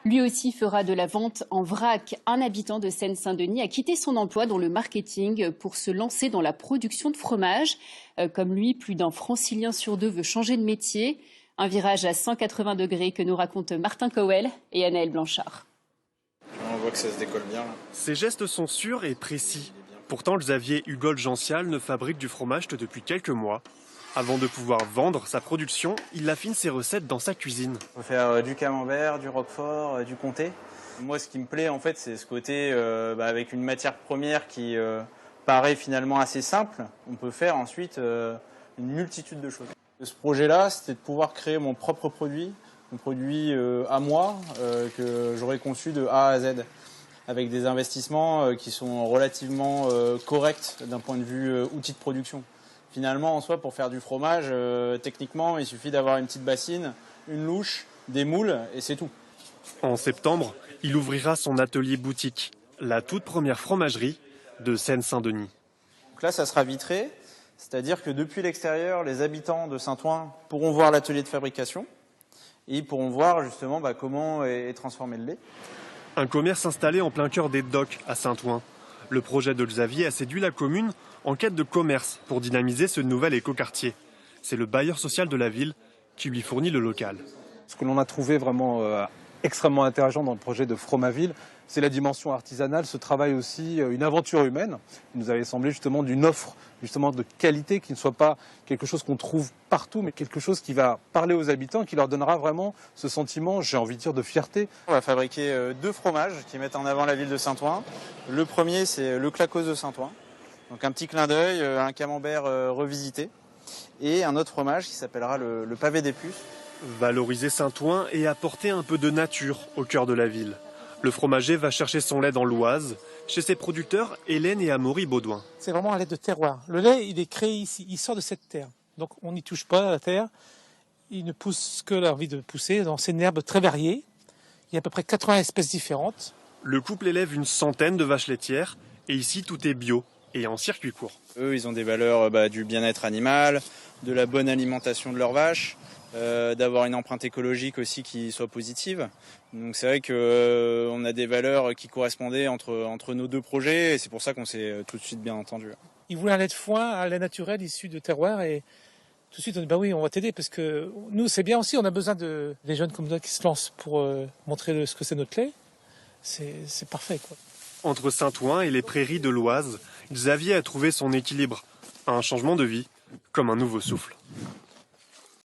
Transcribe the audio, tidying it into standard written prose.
Lui aussi fera de la vente en vrac. Un habitant de Seine-Saint-Denis a quitté son emploi dans le marketing pour se lancer dans la production de fromage. Comme lui, plus d'un francilien sur deux veut changer de métier. Un virage à 180 degrés que nous racontent Martin Cowell et Anaël Blanchard. On voit que ça se décolle bien. Ses gestes sont sûrs et précis. Pourtant, Xavier Hugol-Gential ne fabrique du fromage que depuis quelques mois. Avant de pouvoir vendre sa production, il affine ses recettes dans sa cuisine. On peut faire du camembert, du roquefort, du comté. Moi, ce qui me plaît, en fait, c'est ce côté avec une matière première qui paraît finalement assez simple. On peut faire ensuite une multitude de choses. Ce projet-là, c'était de pouvoir créer mon propre produit, mon produit à moi, que j'aurais conçu de A à Z, avec des investissements qui sont relativement corrects d'un point de vue outil de production. Finalement, en soi, pour faire du fromage, techniquement, il suffit d'avoir une petite bassine, une louche, des moules, et c'est tout. En septembre, il ouvrira son atelier boutique, la toute première fromagerie de Seine-Saint-Denis. Donc là, ça sera vitré, c'est-à-dire que depuis l'extérieur, les habitants de Saint-Ouen pourront voir l'atelier de fabrication et ils pourront voir justement comment est transformé le lait. Un commerce installé en plein cœur des docks à Saint-Ouen. Le projet de Xavier a séduit la commune en quête de commerce pour dynamiser ce nouvel écoquartier. C'est le bailleur social de la ville qui lui fournit le local. Ce que l'on a trouvé vraiment extrêmement intéressant dans le projet de Fromaville, c'est la dimension artisanale, ce travail aussi, une aventure humaine. Il nous avait semblé justement d'une offre justement de qualité qui ne soit pas quelque chose qu'on trouve partout, mais quelque chose qui va parler aux habitants, qui leur donnera vraiment ce sentiment, j'ai envie de dire, de fierté. On va fabriquer 2 fromages qui mettent en avant la ville de Saint-Ouen. Le premier, c'est le Clacos de Saint-Ouen. Donc un petit clin d'œil, un camembert revisité. Et un autre fromage qui s'appellera le Pavé des Puces. Valoriser Saint-Ouen et apporter un peu de nature au cœur de la ville. Le fromager va chercher son lait dans l'Oise, chez ses producteurs Hélène et Amaury Baudouin. C'est vraiment un lait de terroir. Le lait, il est créé ici, il sort de cette terre. Donc on n'y touche pas à la terre. Il ne pousse que l'envie de pousser. C'est une herbe très variée. Il y a à peu près 80 espèces différentes. Le couple élève une centaine de vaches laitières et ici tout est bio et en circuit court. Eux, ils ont des valeurs du bien-être animal, de la bonne alimentation de leurs vaches, d'avoir une empreinte écologique aussi qui soit positive. Donc c'est vrai qu'on a des valeurs qui correspondaient entre nos 2 projets et c'est pour ça qu'on s'est tout de suite bien entendu. Ils voulaient un lait de foin, un lait naturel issu de terroir et tout de suite on dit oui, on va t'aider parce que nous c'est bien aussi, on a besoin des jeunes comme toi qui se lancent pour montrer ce que c'est notre lait. C'est parfait quoi. Entre Saint-Ouen et les prairies de l'Oise, Xavier a trouvé son équilibre, un changement de vie, comme un nouveau souffle.